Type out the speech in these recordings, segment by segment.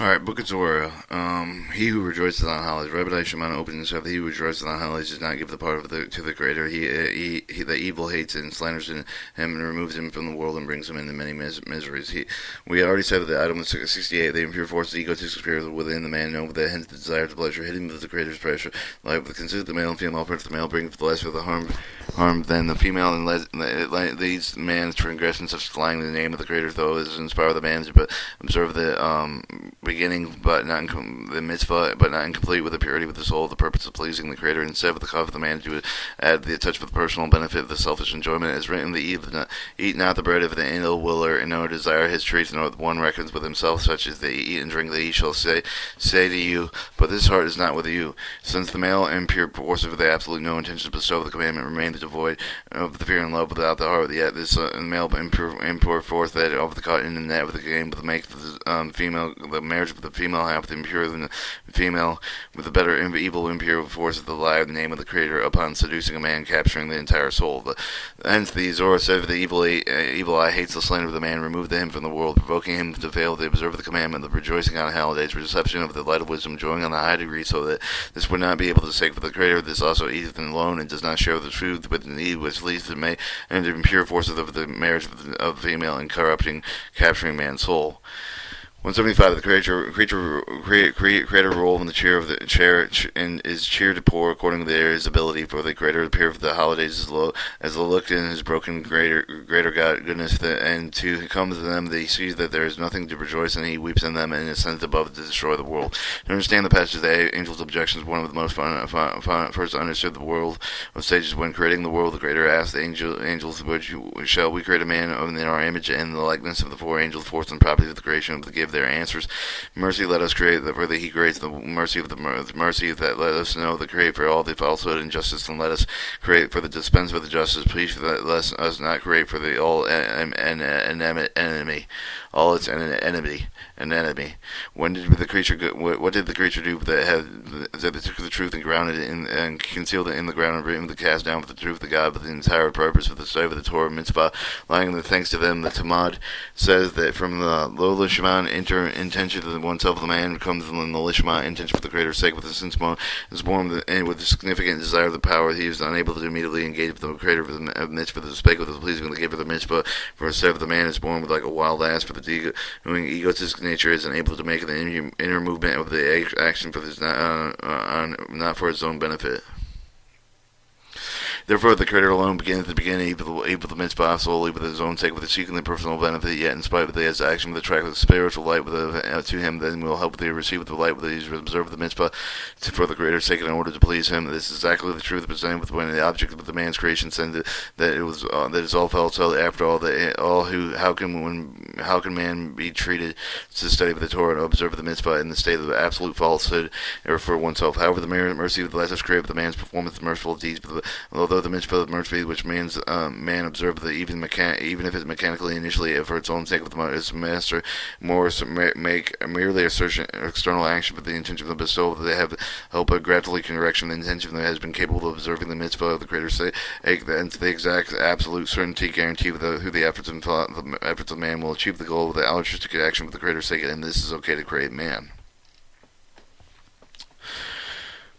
Alright, Book of Zohar. He who rejoices on holidays. Rabbi Shimon opens himself. He who rejoices on holidays does not give the part of to the Creator. He the evil hates it and slanders him and removes him from the world and brings him into many miseries. We already said that the item 68, the impure force, the egotistic spirit within the man, know that hence the desire to pleasure, hidden with the Creator's pressure. Like with consider the male and female parts of the male bring the less for the harm than the female, and leads man to transgression such as lying in the name of the Creator, though it is inspire the man to observe the beginning, but not the mitzvah, but not incomplete with the purity with the soul, the purpose of pleasing the Creator. Instead, with the cough of the man to add the touch of the personal benefit of the selfish enjoyment, as written, eat not the bread of the ill willer, and no desire his treats, nor one reckons with himself, such as they eat and drink that he shall say to you, but this heart is not with you. Since the male impure force of the absolute no intention to bestow the commandment remains devoid of the fear and love without the heart, yet this male impure force that of the caught in the net of the game, but makes the female the marriage with the female half the impure than the female with the better evil impure force of the lie of the name of the Creator upon seducing a man, capturing the entire soul. Hence the Zohar said, the evil eye hates the slander of the man, remove him from the world, provoking him to fail to observe the commandment, the rejoicing on holidays, reception of the light of wisdom, joying on the high degree, so that this would not be able to sake for the Creator. This also eateth alone and does not show the truth with the need, which leads to and the impure forces of the marriage of the female and capturing man's soul. 175. The creator role in the chair and is cheered to poor according to his ability. For the Creator appear for the holidays as the look in his broken greater God goodness, and to come to them they see that there is nothing to rejoice, and he weeps in them and is sent above to destroy the world. To understand the passage of the angel's objections, one of the most first understood the world of sages. When creating the world, the Creator asked the angels, shall we create a man in our image and the likeness of the four angels, force and properties of the creation of the give their answers. Mercy let us create, for that he creates the mercy of the mercy that let us know the create for all the falsehood and justice, and let us create for the dispense of the justice. Please that let us not create for the all enemy, all its enemy. When did the creature what did the creature do that took the truth and grounded it in and concealed it in the ground and bring the cast down for the truth of God, but the entire purpose for the study of the Torah mitzvah, lying the thanks to them. The Talmud says that from the lo lishma intention of oneself of the man comes from the lishma intention for the Creator's sake. With the since is born with the significant desire of the power, he is unable to immediately engage with the Creator for the mitzvah, the spake with the pleasing of the giver of the mitzvah. For instead of the man is born with like a wild ass, for the egotistic nature is unable to make the inner movement of the action for this not for his own benefit. Therefore, the Creator alone begins at the beginning, evil the mitzvah solely with his own sake, with seeking the personal benefit, yet in spite of his action with the track of the spiritual light to him, then will help to receive the light with these observe the mitzvah for the Creator's sake in order to please him. This is exactly the truth presented with when the object of the man's creation said that it was that is all false. After all, how can man be treated to study the Torah and observe the mitzvah in the state of absolute falsehood or for oneself? However, the mercy of the last created the man's performance of merciful deeds, although the mitzvah of mercy which man observed even if it mechanically initially for its own sake with its master make merely external action for the intention of the bestowal, they have helped a gradually correction the intention that has been capable of observing the mitzvah of the Creator's sake, and to the exact absolute certainty guarantee through the efforts of man will achieve the goal of the altruistic action for the Creator's sake, and this is okay to create man.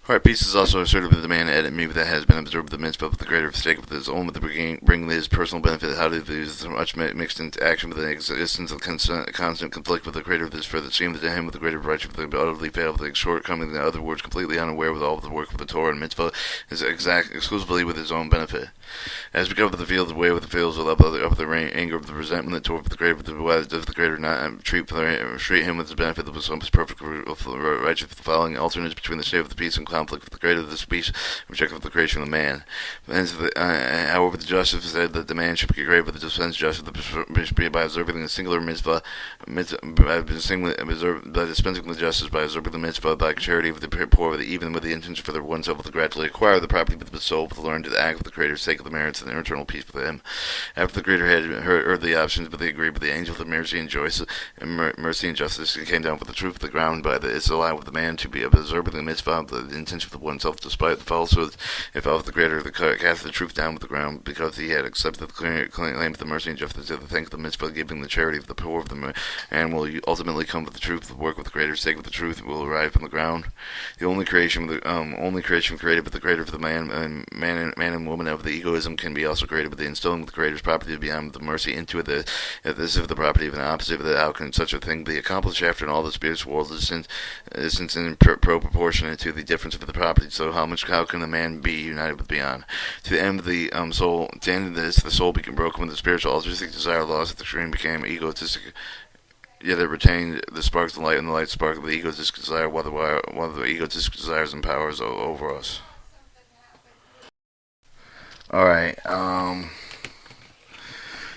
Alright, peace is also asserted with the man enemy that has been observed with the mitzvah of the Creator for sake of his own, with the bring his personal benefit. How do these so much mixed into action with the existence of constant conflict with the Creator of this further seemed to him with the greater virtue of the utterly fail, with the shortcoming, in other words, completely unaware with all of the work of the Torah and mitzvah is exclusively with his own benefit. As we cover the field, the way with the fields will up the anger of the resentment that toward the Creator, but the Creator not treat him with his benefit that was almost perfect righteous, following alternates between the state of the peace and conflict with the Creator of the speech, objective of the creation of the man. Hence, however, the justice said that the man should be great, but the dispense justice by observing the singular mitzvah, by dispensing the justice by observing the mitzvah, by charity of the poor, even with the intention for oneself to gradually acquire the property with the soul, to learn to act with the Creator's sake of the merits and the eternal peace with him. After the Creator had heard the options, but they agreed with the angel of mercy and justice, and came down for the truth of the ground by the Israelite with the man to be observing the mitzvah, the intention of oneself despite the falsehood. It fell with the Creator, cast the truth down with the ground, because he had accepted the claim of the mercy and justice of the thank of the mitzvah, giving the charity of the poor of the and will ultimately come with the truth. The work with the Creator's sake with the truth will arrive from the ground. The only creation created with the Creator for the man and woman of the egoism can be also created with the instilling the Creator's property beyond the mercy into it. If this is the property of an opposite of it, how can such a thing be accomplished after in all the spiritual world is in proportionate to the difference of the property? So how can a man be united with beyond? To the end of the soul, to the end of this, the soul became broken with the spiritual altruistic desire lost at the extreme, became egotistic. Yet it retained the sparks of light, and the light spark of the egotistic desire, while the egotistic desires and powers over us. Alright,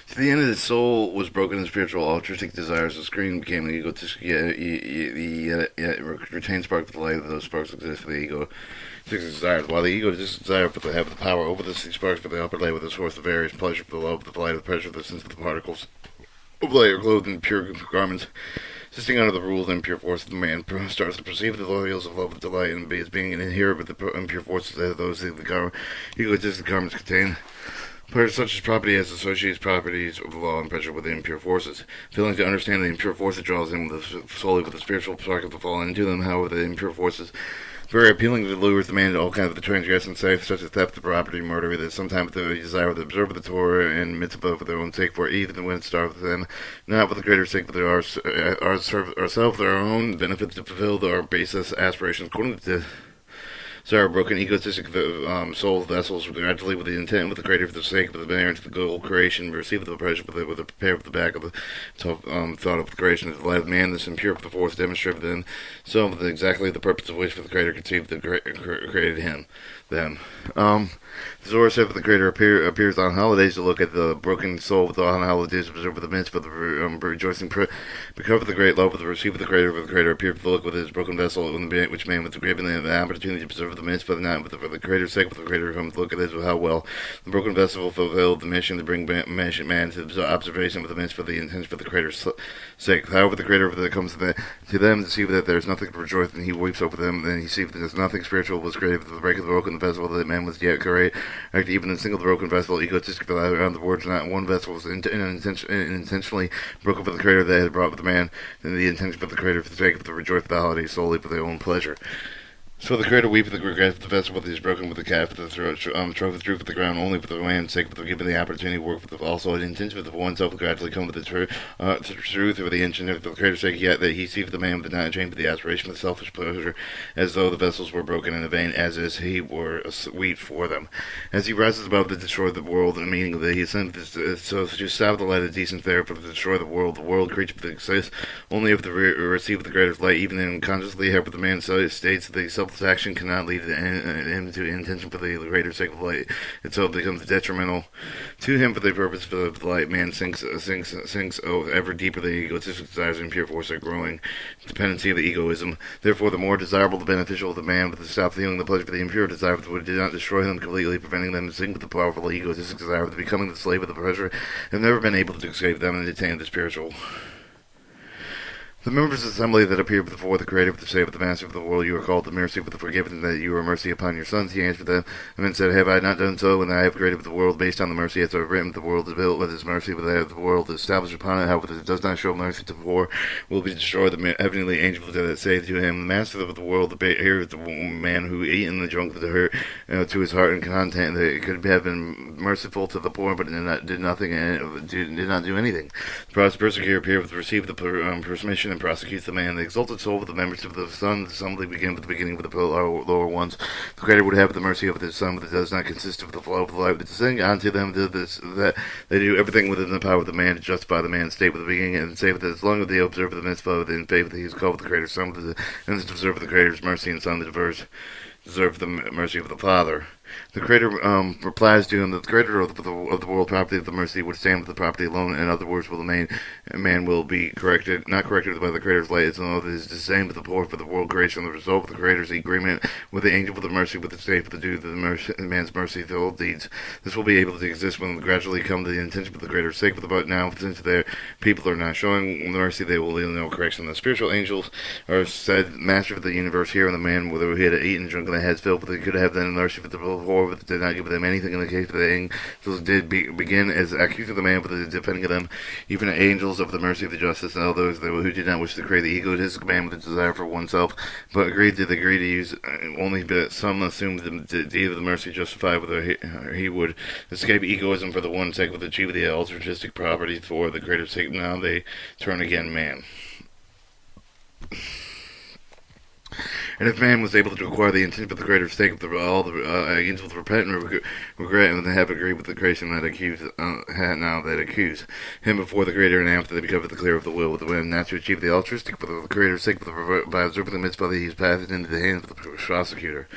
to the end of the soul was broken in spiritual altruistic desires, the screen became an egotistic, yet it retained spark of the light, those sparks exist for the ego. Desires. While the ego desire to have the power over the sparks for the upper layer with the source of various pleasure, for the love, the light, of the pressure, the sense of the particles of light are clothed in pure garments, existing under the rule of the impure force of the man, starts to perceive the loyals of love and delight, and as being inherent with the impure forces that those egotistic garments contain. Such as property as associates properties of the law and pressure with the impure forces. Failing to understand the impure force that draws in solely with the spiritual spark of the fallen into them, however, the impure forces very appealingly lures the man to all kinds of the transgressions, such as theft of property, murder, that sometimes the desire of the observer of the Torah and mitzvah for their own sake, for even when it starves them, not with the greater sake, but ourselves, their own benefits to fulfill our basis aspirations, according to so our broken egotistic soul vessels gradually with the intent with the Creator for the sake of the marriage, the goal creation, receive the pressure with the prepare for the back of the thought of the creation of the light of man, this impure the force demonstrated then, so exactly the purpose of which for the Creator conceived created them. The Zohar said that the Creator appears on holidays to look at the broken soul with on holidays observe the midst of the rejoicing because of the great love of the receiver of the Creator appeared to look with his broken vessel which man was given the opportunity to preserve the midst of the night for the Creator's sake with the Creator comes to look at this with how well the broken vessel fulfilled the mission to bring man to the observation of the midst for the intention for the Creator's sake. However, the Creator comes to them to see that there is nothing to rejoice, and he weeps over them, and he sees that there is nothing spiritual was created for the break of the broken vessel that man was yet created. Even in a single broken vessel, egotistic around the words, not one vessel was intentionally broken for the Creator that had brought with the man, and the intention for the Creator for the sake of the rejoice of the holiday solely for their own pleasure. So the Creator weep with the regret of the vessel that is broken with the calf of the throat, trove the truth of the ground only for the man's sake, but given the opportunity to work with also an intention for oneself to gradually come with the truth or the intention for the Creator's sake, yet that he sees the man with the not chain for the aspiration of the selfish pleasure, as though the vessels were broken in vain, as is he were a wheat for them. As he rises above to destroy the world, and meaning that he sent so to stop the light of decent there for to destroy the world creature that exists only if the receive of the Creator's light, even unconsciously, however the man states the selfless action cannot lead him to intention for the greater sake of light. Itself becomes detrimental to him for the purpose of the light. Man sinks ever deeper the egotistic desires and impure force are growing dependency of the egoism. Therefore, the more desirable the beneficial of the man with the stop feeling the pleasure for the impure desire would did not destroy them completely, preventing them to sink with the powerful egotistic desire of becoming the slave of the pleasure, have never been able to escape them and attain the spiritual. The members of the assembly that appeared before the Creator for the sake of the Master of the world, you are called to mercy with the forgiveness that you are mercy upon your sons. He answered them and said, have I not done so when I have created the world based on the mercy as I have written? The world is built with his mercy, but the world is established upon it. However, it does not show mercy to the poor, will be destroyed. The heavenly angels that say to him, the Master of the world, here is the man who ate and drunk the hurt to his heart and content, that it could have been merciful to the poor, but did nothing and did not do anything. The persecutor appeared with receive the permission and prosecutes the man. The exalted soul of the members of the Son, the assembly begin with the beginning with the lower ones. The Creator would have the mercy of his Son, but it does not consist of the flow of the life. But to sing unto them that they do everything within the power of the man to justify the man's state with the beginning, and say that as long as they observe the mitzvah in faith that he is called with the Creator's Son, and to observe the Creator's mercy and Son, the diverse deserve the mercy of the Father. The Creator replies to him that the Creator of the world property of the mercy would stand with the property alone. In other words, will the man will be corrected, not corrected by the Creator's light. It's another his disdain with the poor for the world creation. The result of the Creator's agreement with the angel of the mercy, with the state of the due, the man's mercy to all deeds. This will be able to exist when gradually come to the intention of the Creator's sake. But now, since their people are not showing mercy, they will lead no correction. The spiritual angels are said master of the universe here, and the man, whether he had eaten, drunk, and the heads filled, but they could have then mercy for the poor, but did not give them anything. In the case of the angels, did begin as accusing the man, but the defending of them, even the angels of the mercy of the justice, and all those who did not wish to create the egotistic man with a desire for oneself, but agreed to use only. But some assumed the deed of the mercy justified whether he would escape egoism for the one sake, would achieve the altruistic property for the greater sake. Now they turn again man. And if man was able to acquire the intent of the greater sake of all the angels would repent and regret, and they have agreed with the creation that accuse him before the Creator, and after they become the clear of the will, with the wind, not to achieve the altruistic for the Creator's sake, by observing the mitzvah that he is passed into the hands of the prosecutor.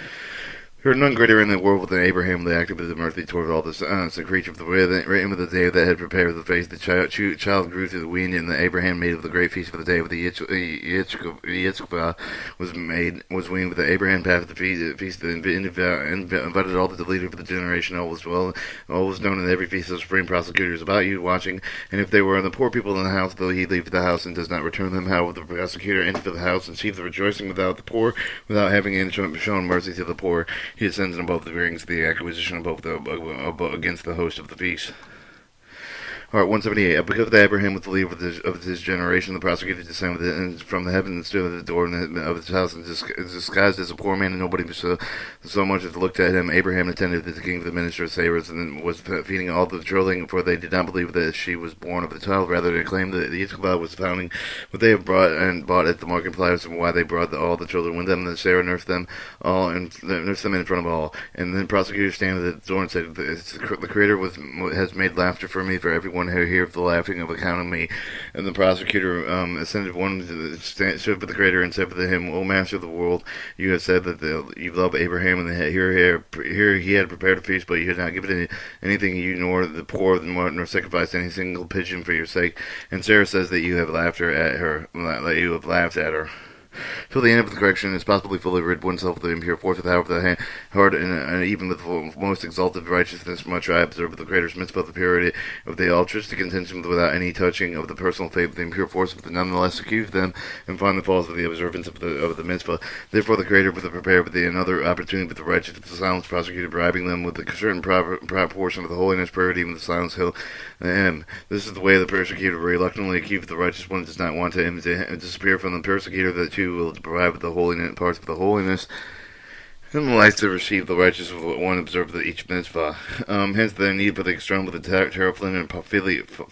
There are none greater in the world than Abraham, the active of the mercy toward all the creature of the written with the day that had prepared the face. The child grew through the wean, and the Abraham made of the great feast for the day of the Yitzchak was weaned with the Abraham path of the feast, and invited all the leader for the generation. All was known in every feast of the supreme prosecutors about you watching, and if they were the poor people in the house, though he leave the house and does not return them, however the prosecutor enter the house and see the rejoicing without the poor, without having shown mercy to the poor. He ascends above the rings, the acquisition against the host of the feast. Alright, 178. Because Abraham was the leader of his generation, the prosecutor descended from the heaven and stood at the door of his house, and disguised as a poor man, and nobody so much as looked at him. Abraham attended the king of the minister of Sarah's, and was feeding all the children, for they did not believe that she was born of the child. Rather, they claimed that the Yitzchak was founding what they had bought at the marketplace, and why they brought all the children with them. And Sarah nursed them all, and nursed them in front of all. And then the prosecutor stand at the door and said, "The Creator has made laughter for me, for everyone who hears the laughing of account of me." And the prosecutor ascended one stood with the Creator and said to him, "O Master of the world, you have said that you love Abraham, and here he had prepared a feast, but you had not given anything, you nor the poor, nor sacrificed any single pigeon for your sake. And Sarah says that you have laughed at her. Till the end of the correction, it is possibly fully rid oneself of the impure force, however the heart, and even with the most exalted righteousness, much I observe with the Creator's mitzvah, the purity of the altruistic intention, without any touching of the personal faith of the impure force, but nonetheless accuse them and find the faults of the observance of the mitzvah. Therefore, the Creator was prepared with another opportunity with the righteous, with the silence prosecutor, bribing them with a certain proportion of the holiness, purity, and the silence hill. This is the way the persecutor reluctantly accused the righteous one, does not want him to disappear from the persecutor, that too will provide with the holiness, parts of the holiness, and likes to receive the righteous of one observe each mitzvah. Hence the need for the external with the teraflin and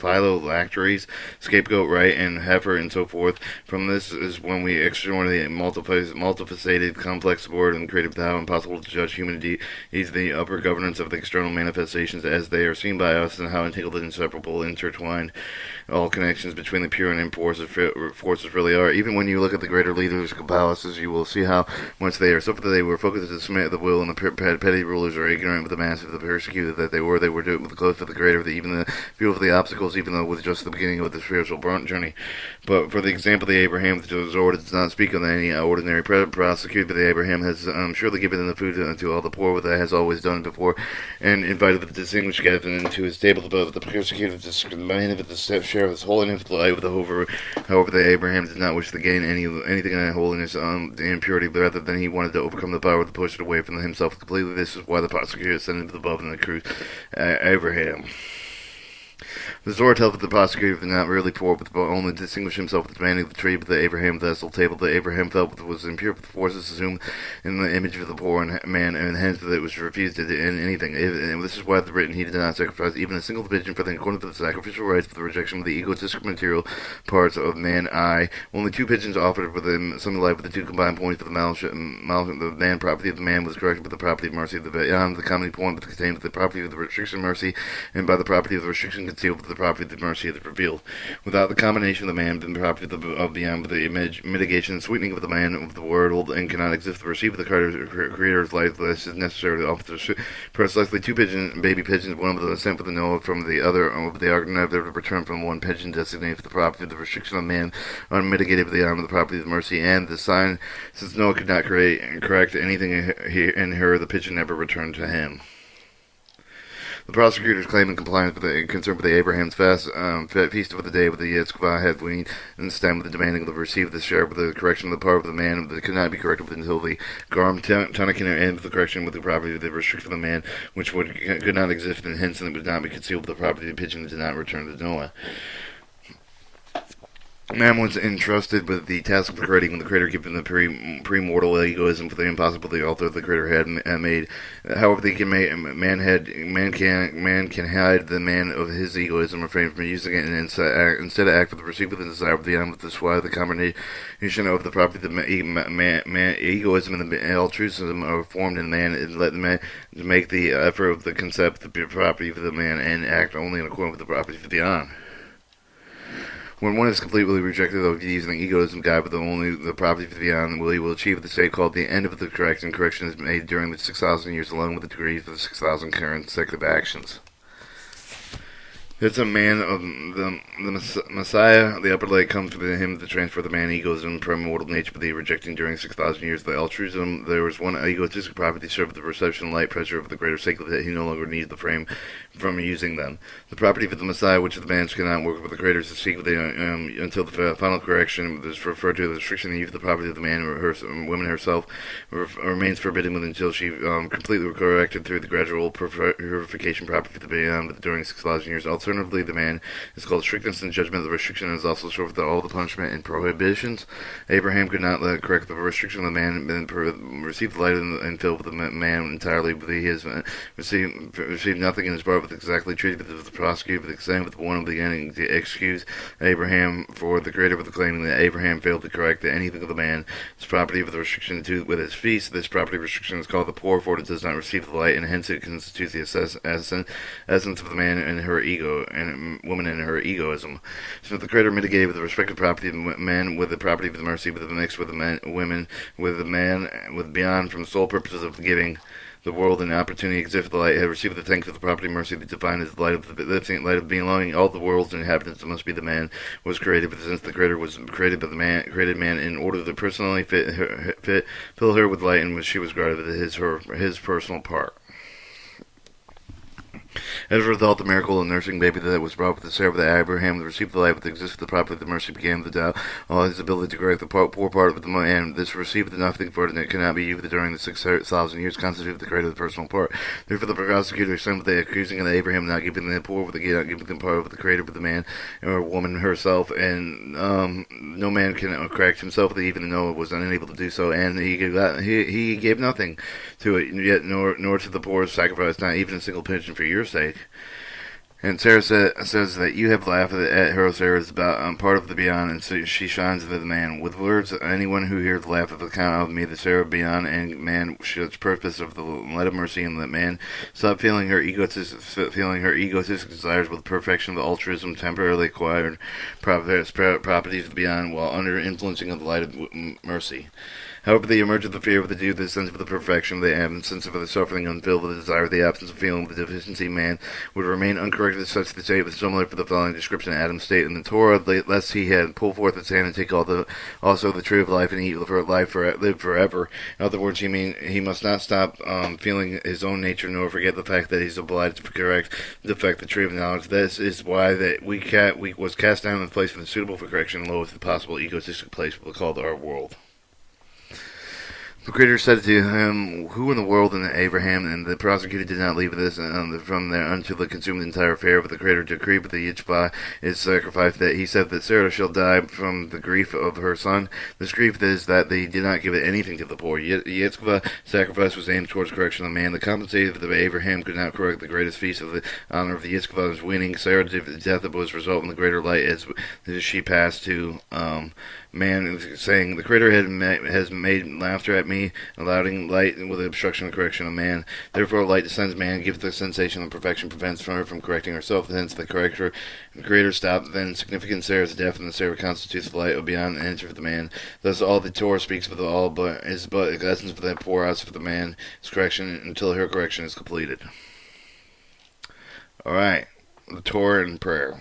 phylacteries, scapegoat, right, and heifer, and so forth. From this is when we extraordinarily multifaceted, complex word, and creative how impossible to judge human deeds, the upper governance of the external manifestations as they are seen by us, and how entangled, inseparable, intertwined all connections between the pure and impure forces really are. Even when you look at the greater leaders of Kabbalists, you will see how much they are so that they were focused to submit the will, and the petty rulers are ignorant with the mass of the persecuted that they were doing with the close of the Creator, even the view of the obstacles, even though with just the beginning of the spiritual journey. But for the example of the Abraham, the Zohar does not speak of any ordinary prosecutor, but the Abraham has surely given the food to all the poor, that has always done before, and invited the distinguished gathering into his table. But the persecuted demanded with the share of his holiness, the life of the however, the Abraham did not wish to gain anything in holiness, the impurity, but rather than he wanted to overcome the power to push it away from himself completely. This is why the prosecutor ascended above and accused Abraham. The Zohar tells that the prosecutor did not really poor, but only distinguish himself with demanding the tree, but the Abraham vessel table that Abraham felt was impure, but the forces assumed in the image of the poor man, and hence that it was refused in anything. And this is why it's written, he did not sacrifice even a single pigeon for the according to the sacrificial rites, for the rejection of the egotistic material parts of man. Only 2 pigeons offered with him some life, with the 2 combined points for the man property of the man was corrected with the property of mercy of the beyond the common point, but contained the property of the restriction mercy, and by the property of the restriction concealed concealed, but the property of the mercy is revealed. Without the combination of the man, the property of beyond, with the image, mitigation, and sweetening of the man of the world, and cannot exist to receive the creator's life. This is necessary to offer precisely two baby pigeons, one of them sent with the Noah from the other of the ark, never return from one pigeon designated for the property of the restriction of man, unmitigated beyond the property of the mercy, and the sign, since Noah could not correct anything in her, the pigeon never returned to him. The prosecutors claim in compliance with the concern with the Abraham's feast of the day with the Yitzchak had weaned and stem with the demanding to receive the share with the correction of the part of the man that could not be corrected until the Garm Tanakin end the correction with the property of the restriction of the man, which could not exist, and hence it would not be concealed with the property of the pigeon that did not return to Noah. Man was entrusted with the task of creating when the Creator gave him the pre-mortal egoism for the impossible the author of the Creator had made. However, man can hide the man of his egoism, refrain from using it, and instead act with the receipt with the desire of the end with the sway. The combination of the property of the egoism and the altruism are formed in man, and let the man make the effort of the concept the property of the man and act only in accordance with the property of the beyond. When one is completely rejected of using egoism, God, but only the property of the beyond, he will achieve the state called the end of the correction. Correction is made during the 6,000 years alone with the degrees of the 6,000 consecutive actions. It's a man of the Messiah. The upper light comes to him to transfer the man egoism, primordial nature, but the rejecting during 6,000 years of the altruism. There was one egotistic property served with the perception, light, pressure of the greater sacred that he no longer needs the frame from using them. The property of the Messiah, which the man cannot work with the Creator, is to seek until the final correction is referred to as the restriction of the property of the man or woman herself remains forbidden until she completely corrected through the gradual purification property of the beyond during 6,000 years. Alternatively, the man is called strictness and judgment. The restriction is also short with all the punishment and prohibitions. Abraham could not correct the restriction of the man and receive the light and fill with the man entirely, but he has received nothing in his part with exactly treated with the prosecutor, with the same with one of the beginning to excuse Abraham for the Creator with the claiming that Abraham failed to correct anything of the man. His property with the restriction with his feast. This property restriction is called the poor, for it does not receive the light, and hence it constitutes the essence of the man and her ego, and woman and her egoism. So the Creator mitigated with the respective property of man with the property of the mercy, with the mix with the women, with the man, with beyond from the sole purposes of giving the world and opportunity exists. The light had received the thanks of the property mercy that defined as the light of the light of belonging. All the world's inhabitants must be the man was created, but since the Creator was created by the man, created man in order to personally fill her with light, in which she was granted his personal part. As a result, the miracle of nursing baby that was brought with the Sarah that Abraham received the life that existed the property of the mercy began to doubt all his ability to correct the poor part of the man. This received nothing for it, and it cannot be used during the 6,000 years constituted the creator of the personal part. Therefore, the prosecutor sent with the accusing of Abraham not giving the poor with the not giving the part of the creator with the man or woman herself, and no man can correct himself, even Noah was unable to do so, and he gave nothing to it, yet nor to the poor sacrifice, not even a single pigeon for your sake. And Sarah says that you have laughed at her. Sarah is about part of the beyond, and so she shines at the man. With words, anyone who hears laugh at the account of me, the Sarah beyond, and man shows purpose of the light of mercy, and that man stop feeling her egotistic desires with perfection of the altruism temporarily acquired properties of the beyond, while under influencing of the light of mercy. However, they emerge of the fear of the due, the sense of the perfection of the absence of the suffering, unfilled with the desire of the absence of feeling, the deficiency man would remain uncorrected as such. The state was similar for the following description of Adam's state in the Torah, lest he had pulled forth his hand and take also the tree of life and eat live forever. In other words, he must not stop feeling his own nature, nor forget the fact that he's obliged to correct the defect, the tree of knowledge. This is why that we was cast down in the place of the suitable for correction, and lowest the possible egotistic place we'll call our world. The Creator said to him, "Who in the world?" And Abraham, and the prosecutor did not leave this from there until it consumed the entire affair. But the Creator decreed with the Yitzchak is sacrificed that he said that Sarah shall die from the grief of her son. This grief is that they did not give it anything to the poor. Yitzchak sacrifice was aimed towards correction of man. The compensated that Abraham could not correct the greatest feast of the honor of the Yitzchak was winning Sarah's death was result in the greater light as she passed to man, saying, "The Creator has made laughter at me me, allowing light with the obstruction and correction of man. Therefore light descends man, gives the sensation of perfection, prevents her from correcting herself, hence the corrector and creator stop. Then significant Sarah is death, and the Sarah constitutes the light of beyond and enter for the man. Thus all the Torah speaks of all, but is but lessons for that pour out for the man, his correction, until her correction is completed. Alright, the Torah and prayer.